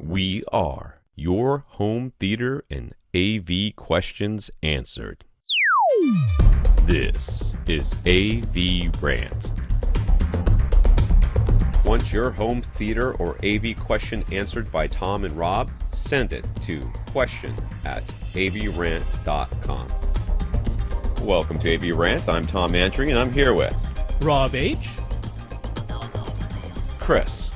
We are your home theater and AV questions answered. This is AVRant. Want your home theater or AV question answered by Tom and Rob? Send it to question@avrant.com. Welcome to AVRant. I'm Tom Andry, and I'm here with Rob H. Kris.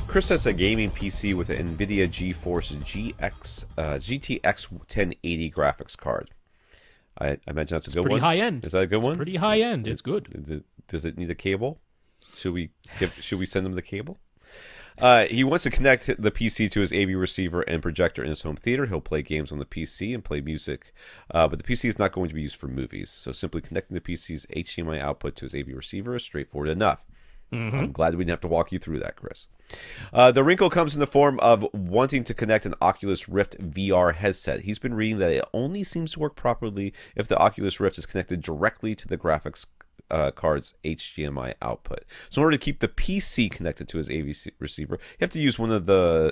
Kris has a gaming PC with an NVIDIA GeForce GTX 1080 graphics card. I imagine that's a good one. Pretty high end. Is that a good one? Pretty high end. It's good. Does it need a cable? Should we send him the cable? He wants to connect the PC to his AV receiver and projector in his home theater. He'll play games on the PC and play music, but the PC is not going to be used for movies. So simply connecting the PC's HDMI output to his AV receiver is straightforward enough. I'm glad we didn't have to walk you through that, Kris. The wrinkle comes in the form of wanting to connect an Oculus Rift VR headset. He's been reading that it only seems to work properly if the Oculus Rift is connected directly to the graphics card's HDMI output. So in order to keep the PC connected to his AV receiver, you have to use one of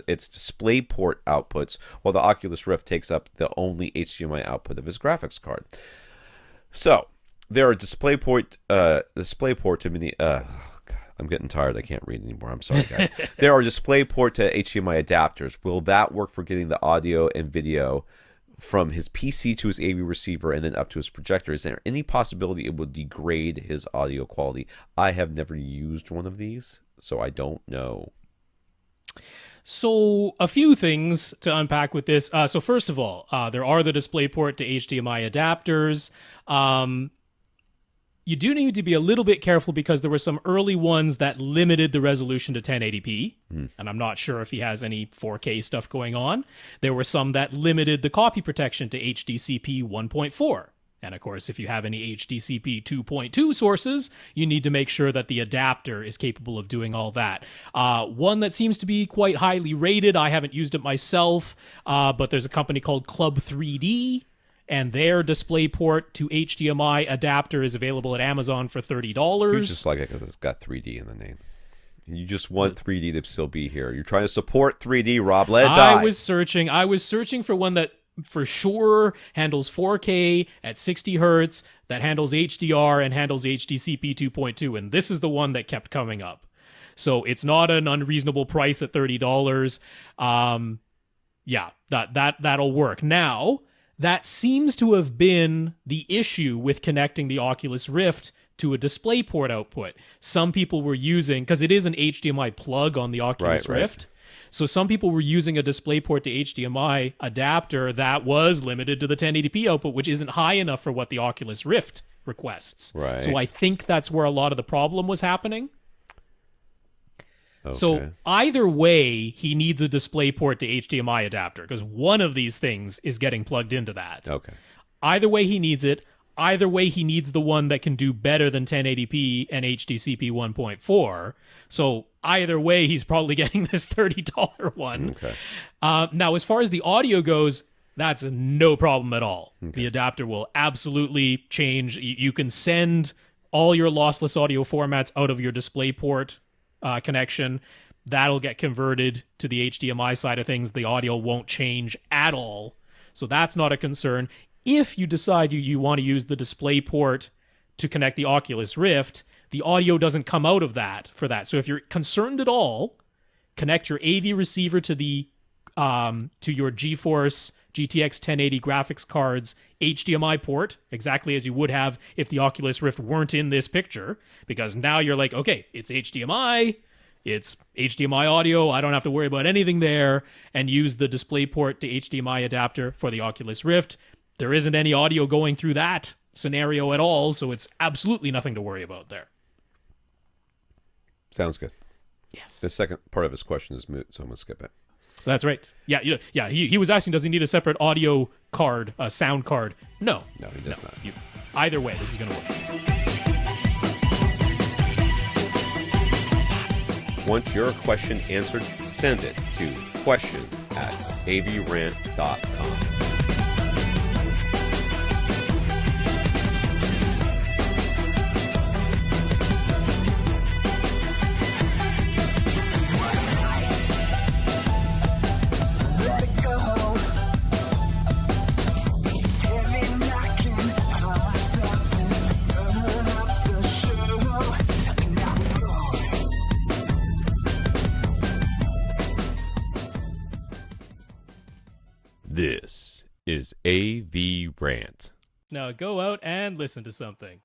its DisplayPort outputs, while the Oculus Rift takes up the only HDMI output of his graphics card. So there are DisplayPort to mini. I'm getting tired. I can't read anymore. I'm sorry, guys. There are DisplayPort to HDMI adapters. Will that work for getting the audio and video from his PC to his AV receiver and then up to his projector? Is there any possibility it would degrade his audio quality? I have never used one of these, so I don't know. So a few things to unpack with this. So first of all, there are the DisplayPort to HDMI adapters. You do need to be a little bit careful because there were some early ones that limited the resolution to 1080p, and I'm not sure if he has any 4K stuff going on. There were some that limited the copy protection to HDCP 1.4. And of course, if you have any HDCP 2.2 sources, you need to make sure that the adapter is capable of doing all that. One that seems to be quite highly rated, I haven't used it myself, but there's a company called Club3D, and their DisplayPort to HDMI adapter is available at Amazon for $30. You just like it because it's got 3D in the name. You just want 3D to still be here. You're trying to support 3D, Rob. Let it die. I was searching for one that for sure handles 4K at 60 hertz, that handles HDR and handles HDCP 2.2, and this is the one that kept coming up. So it's not an unreasonable price at $30. Yeah, that'll work. Now, that seems to have been the issue with connecting the Oculus Rift to a DisplayPort output. Some people were using, because it is an HDMI plug on the Oculus Rift, so some people were using a DisplayPort to HDMI adapter that was limited to the 1080p output, which isn't high enough for what the Oculus Rift requests. Right. So I think that's where a lot of the problem was happening. Okay. So either way, he needs a DisplayPort to HDMI adapter because one of these things is getting plugged into that. Okay. Either way, he needs it. Either way, he needs the one that can do better than 1080p and HDCP 1.4. So either way, he's probably getting this $30 one. Okay. Now, as far as the audio goes, that's no problem at all. Okay. The adapter will absolutely change. You can send all your lossless audio formats out of your DisplayPort connection. That'll get converted to the HDMI side of things. The audio won't change at all. So that's not a concern. If you decide you want to use the DisplayPort to connect the Oculus Rift, the audio doesn't come out of that for that. So if you're concerned at all, connect your AV receiver to the to your GeForce GTX 1080 graphics card's HDMI port, exactly as you would have if the Oculus Rift weren't in this picture, because now you're like, okay, it's HDMI, it's HDMI audio, I don't have to worry about anything there, and use the DisplayPort to HDMI adapter for the Oculus Rift. There isn't any audio going through that scenario at all, so it's absolutely nothing to worry about there. Sounds good. Yes. The second part of his question is moot, so I'm going to skip it. So that's right. Yeah, he was asking, does he need a separate audio card, a sound card? No. No, he does not. Either way, this is going to work. Want your question answered? Send it to question@avrant.com. This is AVRant. Now go out and listen to something.